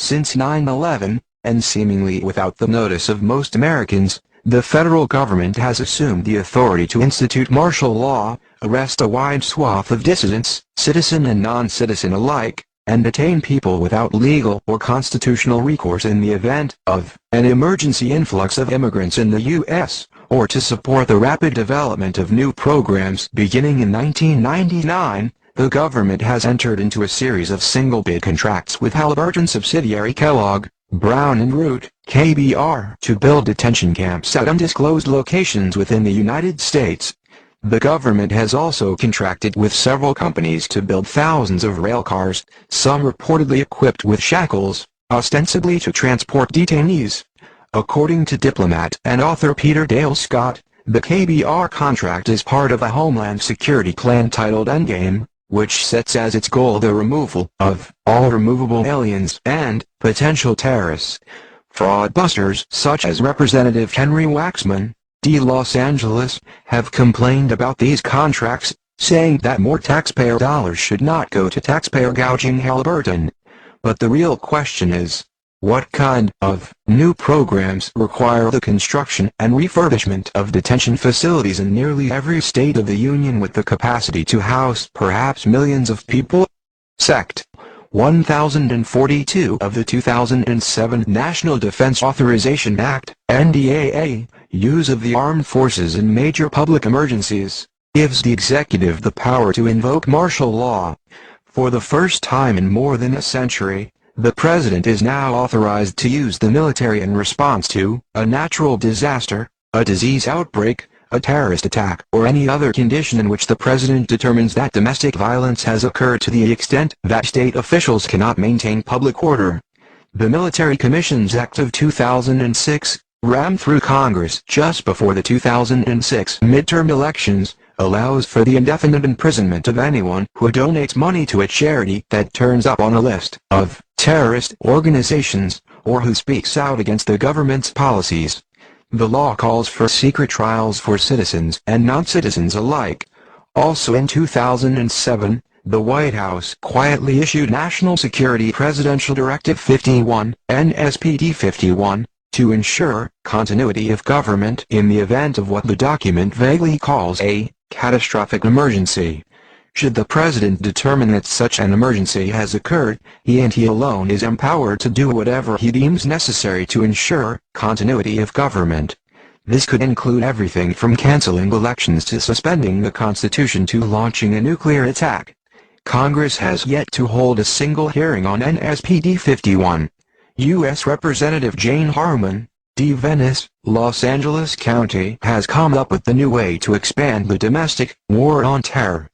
Since 9/11, and seemingly without the notice of most Americans, the federal government has assumed the authority to institute martial law, arrest a wide swath of dissidents, citizen and non-citizen alike, and detain people without legal or constitutional recourse in the event of an emergency influx of immigrants in the U.S., or to support the rapid development of new programs. Beginning in 1999, the government has entered into a series of single-bid contracts with Halliburton subsidiary Kellogg, Brown & Root, KBR, to build detention camps at undisclosed locations within the United States. The government has also contracted with several companies to build thousands of rail cars, some reportedly equipped with shackles, ostensibly to transport detainees. According to diplomat and author Peter Dale Scott, the KBR contract is part of a Homeland Security plan titled Endgame, which sets as its goal the removal of all removable aliens and potential terrorists. Fraudbusters such as Representative Henry Waxman, D. Los Angeles, have complained about these contracts, saying that more taxpayer dollars should not go to taxpayer gouging Halliburton. But the real question is, what kind of new programs require the construction and refurbishment of detention facilities in nearly every state of the Union with the capacity to house perhaps millions of people? Sect. 1042 of the 2007 National Defense Authorization Act, NDAA, use of the armed forces in major public emergencies, gives the executive the power to invoke martial law. For the first time in more than a century, the President is now authorized to use the military in response to a natural disaster, a disease outbreak, a terrorist attack, or any other condition in which the President determines that domestic violence has occurred to the extent that state officials cannot maintain public order. The Military Commissions Act of 2006, rammed through Congress just before the 2006 midterm elections, allows for the indefinite imprisonment of anyone who donates money to a charity that turns up on a list of terrorist organizations, or who speaks out against the government's policies. The law calls for secret trials for citizens and non-citizens alike. Also in 2007, the White House quietly issued National Security Presidential Directive 51, NSPD 51, to ensure continuity of government in the event of what the document vaguely calls a catastrophic emergency. Should the President determine that such an emergency has occurred, he and he alone is empowered to do whatever he deems necessary to ensure continuity of government. This could include everything from canceling elections to suspending the Constitution to launching a nuclear attack. Congress has yet to hold a single hearing on NSPD 51. U.S. Representative Jane Harman, D. Venice, Los Angeles County, has come up with the new way to expand the domestic war on terror.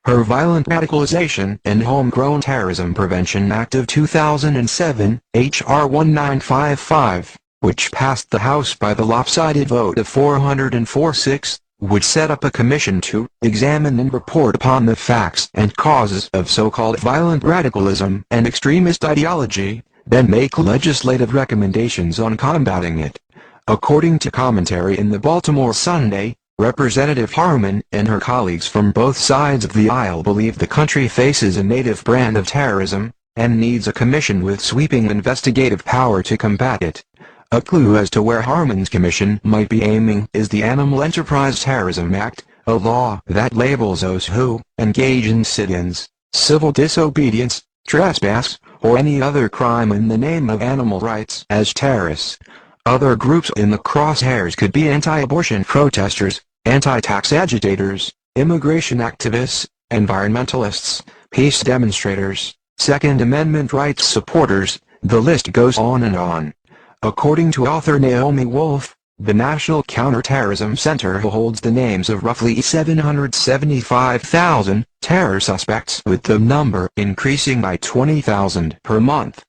Her Violent Radicalization and Homegrown Terrorism Prevention Act of 2007, H.R. 1955, which passed the House by the lopsided vote of 404-6, would set up a commission to examine and report upon the facts and causes of so-called violent radicalism and extremist ideology, then make legislative recommendations on combating it. According to commentary in the Baltimore Sunday, Representative Harman and her colleagues from both sides of the aisle believe the country faces a native brand of terrorism, and needs a commission with sweeping investigative power to combat it. A clue as to where Harman's commission might be aiming is the Animal Enterprise Terrorism Act, a law that labels those who engage in sit-ins, civil disobedience, trespass, or any other crime in the name of animal rights as terrorists. Other groups in the crosshairs could be anti-abortion protesters, anti-tax agitators, immigration activists, environmentalists, peace demonstrators, Second Amendment rights supporters, the list goes on and on. According to author Naomi Wolf, the National Counterterrorism Center holds the names of roughly 775,000 terror suspects, with the number increasing by 20,000 per month.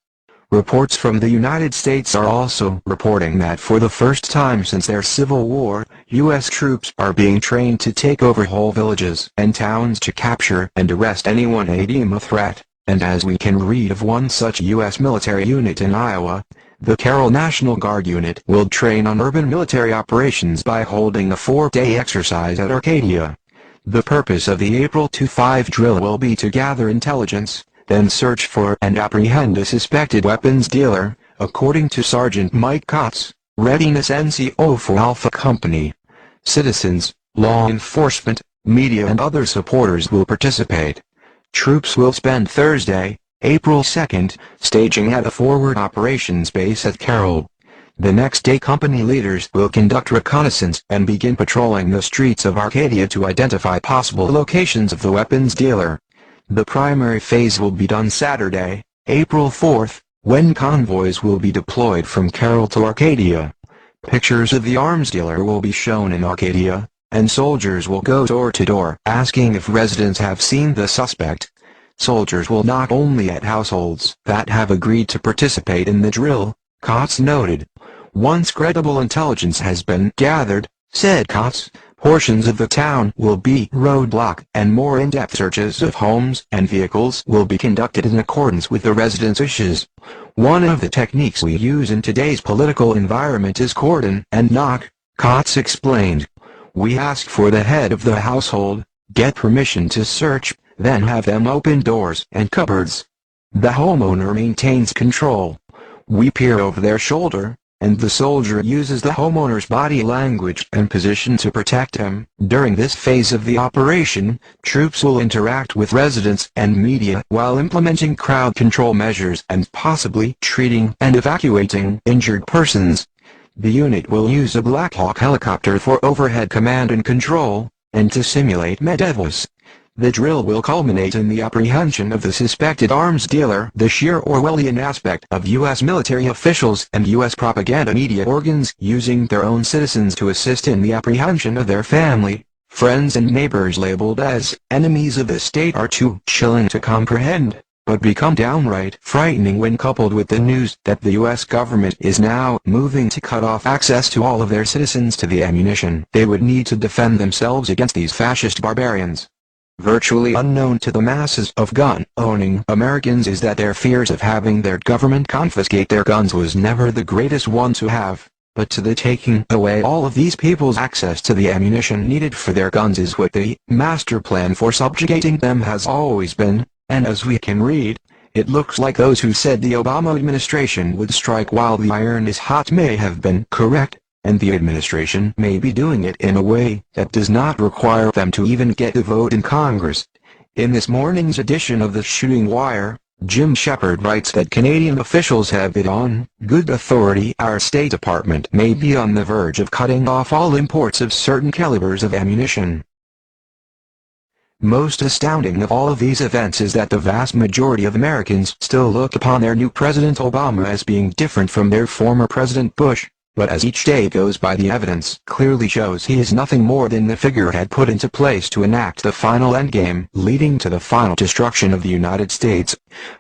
Reports from the United States are also reporting that for the first time since their civil war, U.S. troops are being trained to take over whole villages and towns to capture and arrest anyone they deem a threat, and as we can read of one such U.S. military unit in Iowa, the Carroll National Guard unit will train on urban military operations by holding a 4-day exercise at Arcadia. The purpose of the April 25 drill will be to gather intelligence, then search for and apprehend a suspected weapons dealer, according to Sergeant Mike Kotz, Readiness NCO for Alpha Company. Citizens, law enforcement, media and other supporters will participate. Troops will spend Thursday, April 2nd, staging at a forward operations base at Carroll. The next day company leaders will conduct reconnaissance and begin patrolling the streets of Arcadia to identify possible locations of the weapons dealer. The primary phase will be done Saturday, April 4th, when convoys will be deployed from Carroll to Arcadia. Pictures of the arms dealer will be shown in Arcadia, and soldiers will go door to door asking if residents have seen the suspect. Soldiers will knock only at households that have agreed to participate in the drill, Kotz noted. Once credible intelligence has been gathered, said Kotz, portions of the town will be roadblocked and more in-depth searches of homes and vehicles will be conducted in accordance with the residents' wishes. One of the techniques we use in today's political environment is cordon and knock, Kotz explained. We ask for the head of the household, get permission to search, then have them open doors and cupboards. The homeowner maintains control. We peer over their shoulder, and the soldier uses the homeowner's body language and position to protect him. During this phase of the operation, troops will interact with residents and media while implementing crowd control measures and possibly treating and evacuating injured persons. The unit will use a Black Hawk helicopter for overhead command and control, and to simulate medevos. The drill will culminate in the apprehension of the suspected arms dealer. The sheer Orwellian aspect of U.S. military officials and U.S. propaganda media organs using their own citizens to assist in the apprehension of their family, friends and neighbors labeled as enemies of the state are too chilling to comprehend, but become downright frightening when coupled with the news that the U.S. government is now moving to cut off access to all of their citizens to the ammunition they would need to defend themselves against these fascist barbarians. Virtually unknown to the masses of gun-owning Americans is that their fears of having their government confiscate their guns was never the greatest one to have, but to the taking away all of these people's access to the ammunition needed for their guns is what the master plan for subjugating them has always been, and as we can read, it looks like those who said the Obama administration would strike while the iron is hot may have been correct. And the administration may be doing it in a way that does not require them to even get a vote in Congress. In this morning's edition of The Shooting Wire, Jim Shepard writes that Canadian officials have it on good authority our State Department may be on the verge of cutting off all imports of certain calibers of ammunition. Most astounding of all of these events is that the vast majority of Americans still look upon their new President Obama as being different from their former President Bush. But as each day goes by, the evidence clearly shows he is nothing more than the figurehead put into place to enact the final endgame leading to the final destruction of the United States.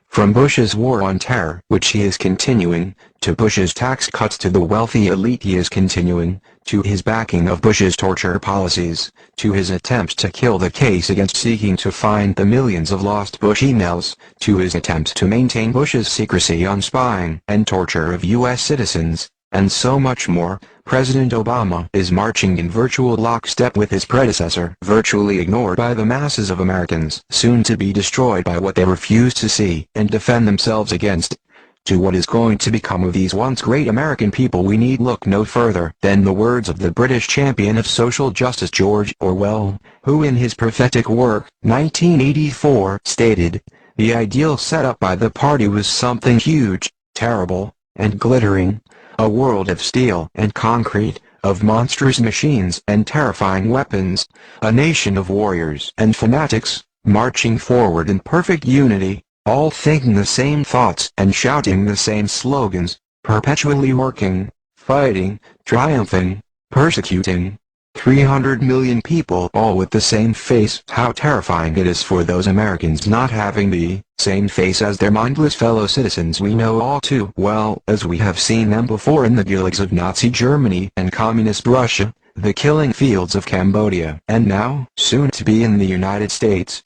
From Bush's war on terror, which he is continuing, to Bush's tax cuts to the wealthy elite he is continuing, to his backing of Bush's torture policies, to his attempts to kill the case against seeking to find the millions of lost Bush emails, to his attempts to maintain Bush's secrecy on spying and torture of U.S. citizens, and so much more, President Obama is marching in virtual lockstep with his predecessor, virtually ignored by the masses of Americans, soon to be destroyed by what they refuse to see and defend themselves against. To what is going to become of these once great American people we need look no further than the words of the British champion of social justice George Orwell, who in his prophetic work, 1984, stated, "The ideal set up by the party was something huge, terrible, and glittering. A world of steel and concrete, of monstrous machines and terrifying weapons, a nation of warriors and fanatics, marching forward in perfect unity, all thinking the same thoughts and shouting the same slogans, perpetually working, fighting, triumphing, persecuting. 300 million people all with the same face. How terrifying it is for those Americans not having the same face as their mindless fellow citizens we know all too well, as we have seen them before in the gulags of Nazi Germany and Communist Russia, the killing fields of Cambodia, and now, soon to be in the United States.